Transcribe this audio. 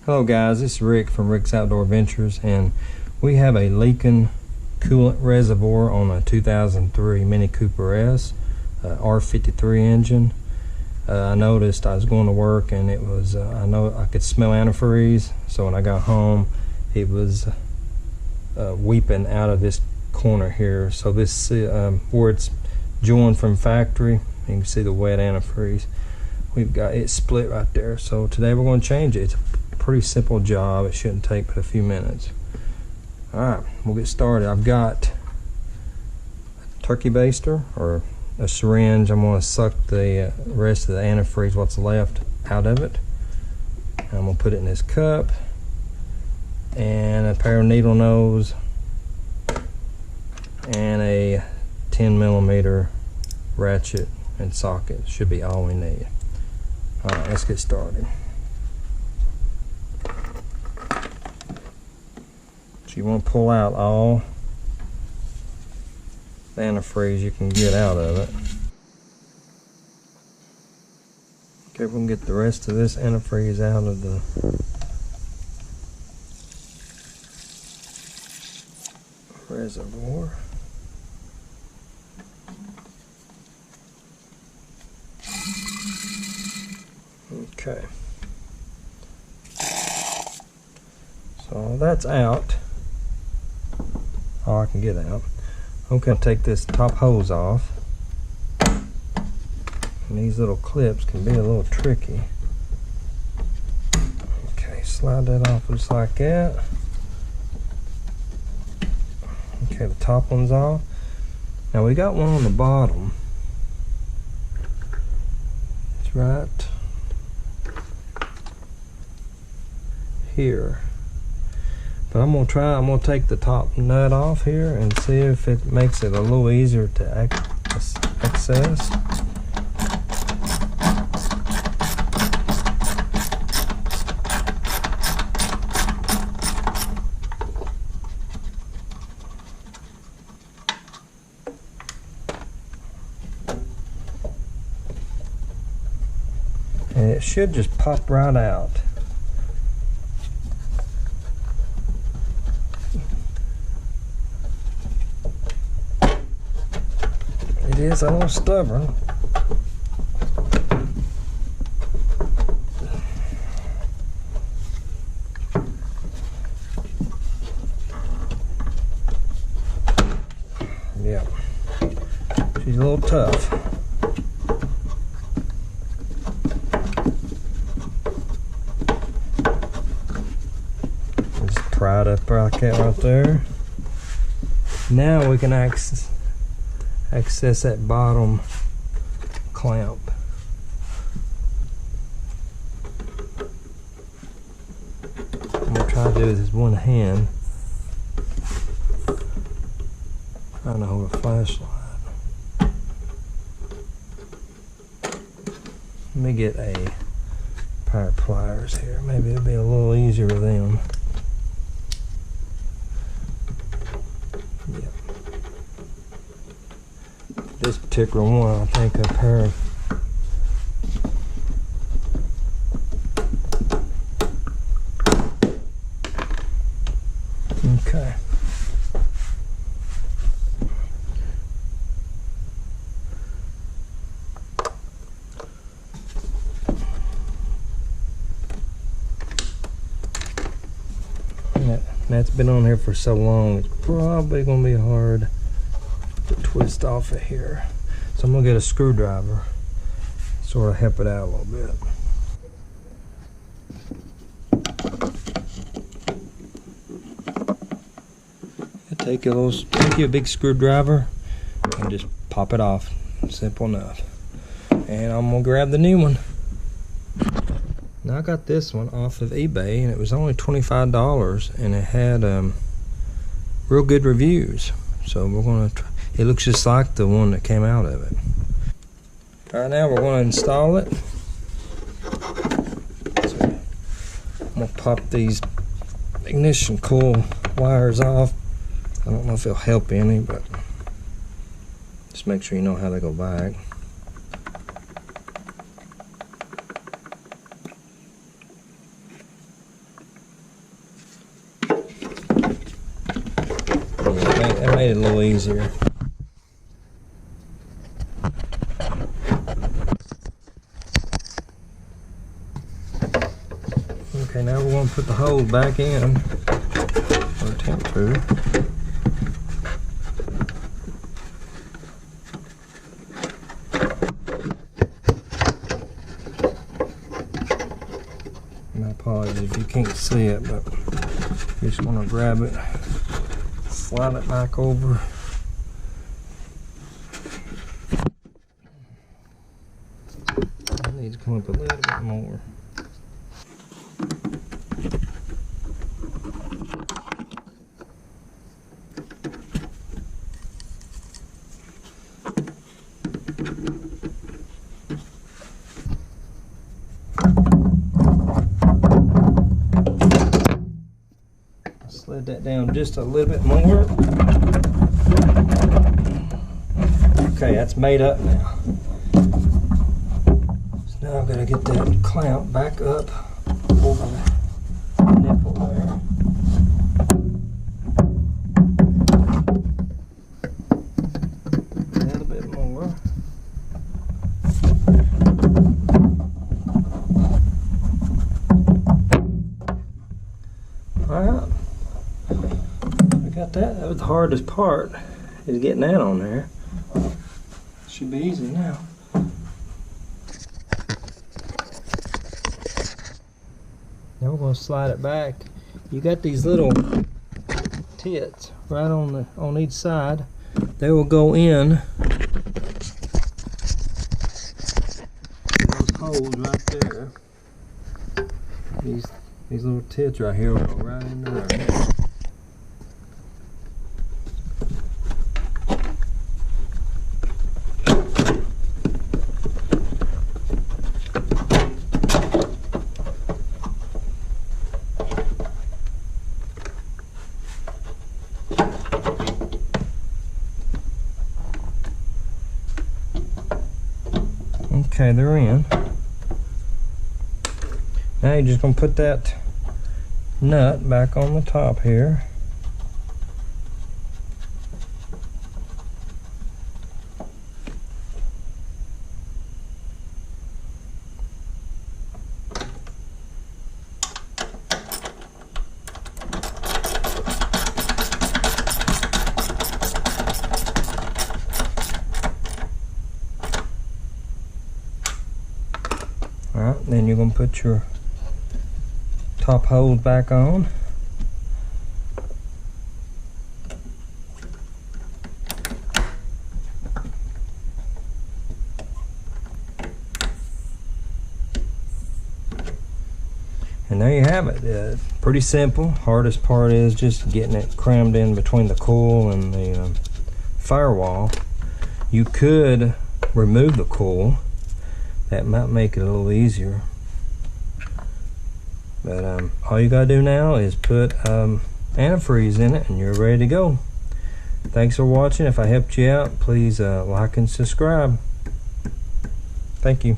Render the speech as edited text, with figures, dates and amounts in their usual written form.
Hello guys, this is Rick from Rick's Outdoor Adventures, and we have a leaking coolant reservoir on a 2003 Mini Cooper S R53 engine. I noticed I was going to work and it was I know I could smell antifreeze, so when I got home it was weeping out of this corner here. So this where it's joined from factory, you can see the wet antifreeze. We've got it split right there. So today we're going to change it. It's a pretty simple job. It shouldn't take but a few minutes. Alright, we'll get started. I've got a turkey baster or a syringe. I'm going to suck the rest of the antifreeze, what's left, out of it. I'm going to put it in this cup, and a pair of needle nose and a 10mm ratchet and socket. Should be all we need. Alright, let's get started. So you want to pull out all the antifreeze you can get out of it. Okay, we're going to get the rest of this antifreeze out of the reservoir. Okay. So that's out. All I can get out. Okay, take this top hose off. And these little clips can be a little tricky. Okay, slide that off just like that. Okay, the top one's off. Now we got one on the bottom. It's right here. But I'm gonna take the top nut off here and see if it makes it a little easier to access. And it should just pop right out. It is a little stubborn. Yeah, she's a little tough. Just pry it up like that right there. Now we can access that bottom clamp. I'm gonna try to do this with one hand. Trying to hold a flashlight. Let me get a pair of pliers here. Maybe it'll be a little easier with them. Yep. This particular one, I think a pair of okay. That's been on here for so long, it's probably going to be hard to twist off of here. So I'm going to get a screwdriver, sort of help it out a little bit. Take you a big screwdriver and just pop it off. Simple enough. And I'm going to grab the new one. Now I got this one off of eBay and it was only $25 and it had real good reviews. So we're going to try. It looks just like the one that came out of it. Alright, now we're going to install it. So I'm going to pop these ignition coil wires off. I don't know if it'll help any, but just make sure you know how they go back. that made it a little easier. Okay, now we're going to put the hose back in, or attempt to. My apologies if you can't see it, but you just want to grab it, slide it back over. It needs to come up a little bit more. Slid that down just a little bit more. Okay, that's made up now. So now I've got to get that clamp back up over the nipple there. A little bit more. Alright. Got that. That was the hardest part, is getting that on there. Should be easy now. Now we're going to slide it back. You got these little tits right on each side. They will go in those holes right there. These little tits right here will go right in there. Okay, they're in. Now you're just going to put that nut back on the top here. Alright, then you're going to put your top hose back on. And there you have it. Pretty simple. Hardest part is just getting it crammed in between the coil and the firewall. You could remove the coil. That might make it a little easier. But all you gotta do now is put antifreeze in it and you're ready to go. Thanks for watching. If I helped you out, please like and subscribe. Thank you.